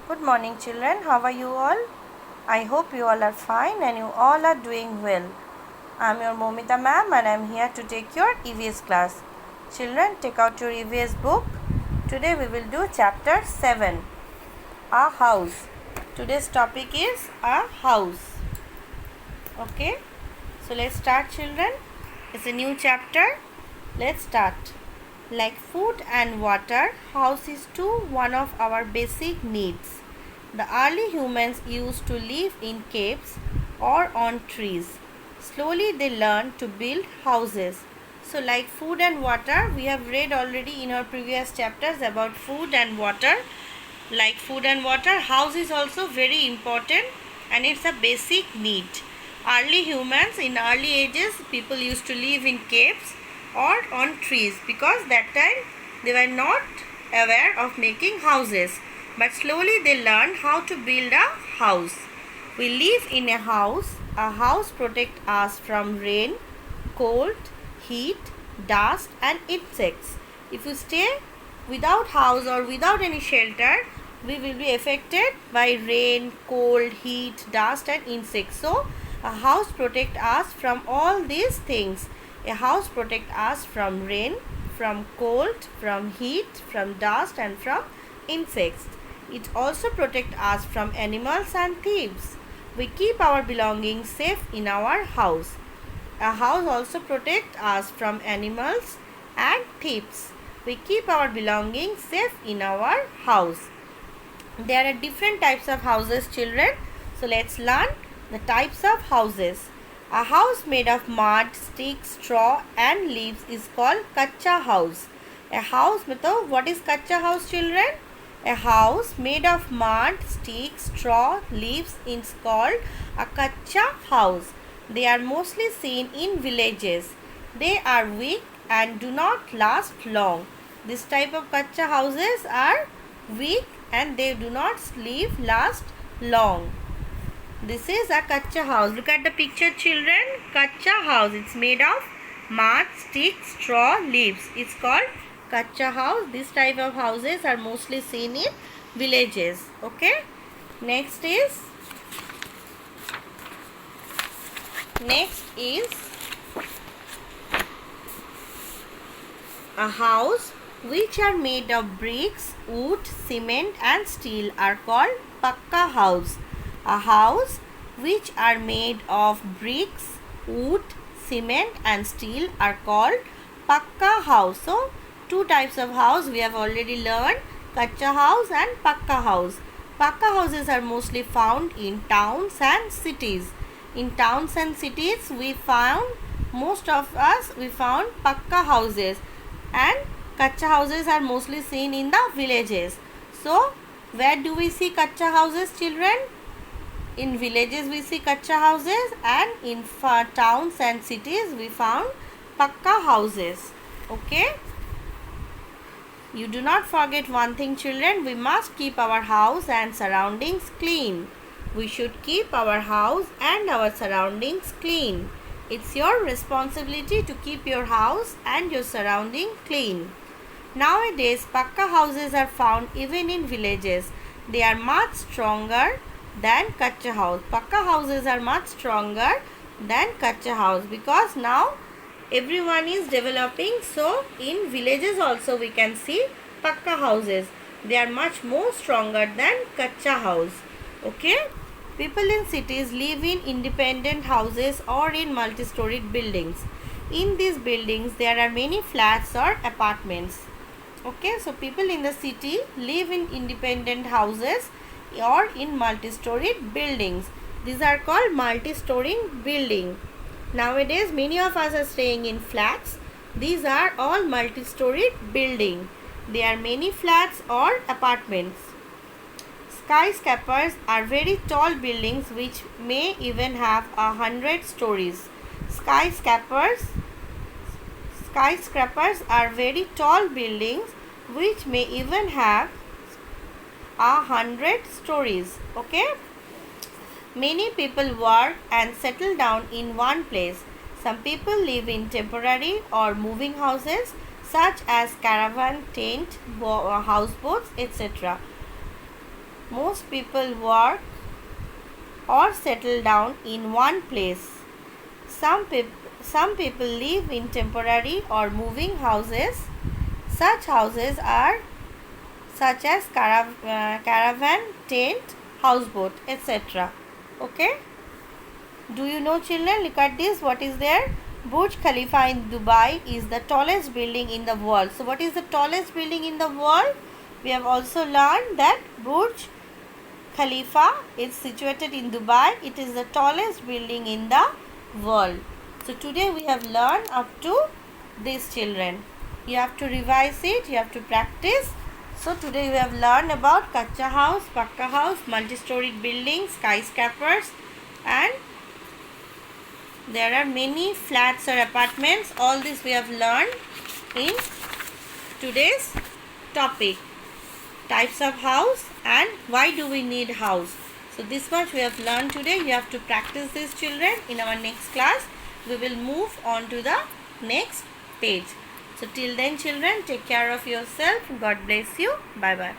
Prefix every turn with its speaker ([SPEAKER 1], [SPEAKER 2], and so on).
[SPEAKER 1] Good morning, children. How are you all? I hope you all are fine and you all are doing well. I am your Momita ma'am and I am here to take your EVS class. Children, take out your EVS book. Today we will do chapter 7, a house. Today's topic is a house. Okay, so let's start, children. It's a new chapter. Let's start. Like food and water, house is too one of our basic needs. The early humans used to live in caves or on trees. Slowly they learned to build houses. So like food and water, we have read already in our previous chapters about food and water. Like food and water, house is also very important and it's a basic need. Early humans, in early ages, people used to live in caves or on trees because that time they were not aware of making houses, but slowly they learned how to build a house. We live in a house protects us from rain, cold, heat, dust and insects. If we stay without house or without any shelter, we will be affected by rain, cold, heat, dust and insects. So a house protects us from all these things. A house protects us from rain, from cold, from heat, from dust and from insects. It also protects us from animals and thieves. We keep our belongings safe in our house. A house also protects us from animals and thieves. We keep our belongings safe in our house. There are different types of houses, children. So let's learn the types of houses. A house made of mud, sticks, straw and leaves is called kacha house. A house, what is kacha house, children? A house made of mud, sticks, straw, leaves is called a kacha house. They are mostly seen in villages. They are weak and do not last long. This type of kacha houses are weak and they do not last long. This is a kacha house. Look at the picture, children. Kacha house. It's made of mud, sticks, straw, leaves. It's called kacha house. This type of houses are mostly seen in villages. Okay. Next is a house which are made of bricks, wood, cement and steel are called pakka house. A house which are made of bricks, wood, cement and steel are called pakka house. So, two types of house we have already learned, kacha house and pakka house. Pakka houses are mostly found in towns and cities. In towns and cities we found pakka houses and kacha houses are mostly seen in the villages. So, where do we see kacha houses, children? In villages we see kacha houses and in towns and cities we found pakka houses. Okay. You do not forget one thing, children. We must keep our house and surroundings clean. We should keep our house and our surroundings clean. It's your responsibility to keep your house and your surrounding clean. Nowadays, pakka houses are found even in villages. They are much stronger than kacha house. Pakka houses are much stronger than kacha house because now everyone is developing. So in villages also we can see pakka houses. They are much more stronger than kacha house. Okay. People in cities live in independent houses or in multi-storied buildings. In these buildings there are many flats or apartments. Okay, so people in the city live in independent houses or in multi-storied buildings. These are called multi-story building. Nowadays many of us are staying in flats. These are all multi-storied building. There are many flats or apartments. Skyscrapers are very tall buildings which may even have 100 stories. Skyscrapers are very tall buildings which may even have 100 stories. Okay. Many people work and settle down in one place. Some people live in temporary or moving houses such as caravan, tent, houseboats, etc. Most people work or settle down in one place. Some people live in temporary or moving houses. Such houses are such as caravan, tent, houseboat, etc. Okay? Do you know, children? Look at this. What is there? Burj Khalifa in Dubai is the tallest building in the world. So what is the tallest building in the world? We have also learned that Burj Khalifa is situated in Dubai. It is the tallest building in the world. So today we have learned up to this, children. You have to revise it. You have to practice. So today we have learned about Kacha house, Pakka house, multi-storied buildings, skyscrapers, and there are many flats or apartments. All this we have learned in today's topic. Types of house and why do we need house. So this much we have learned today. You have to practice this, children. In our next class we will move on to the next page. So till then, children, take care of yourself. God bless you. Bye bye.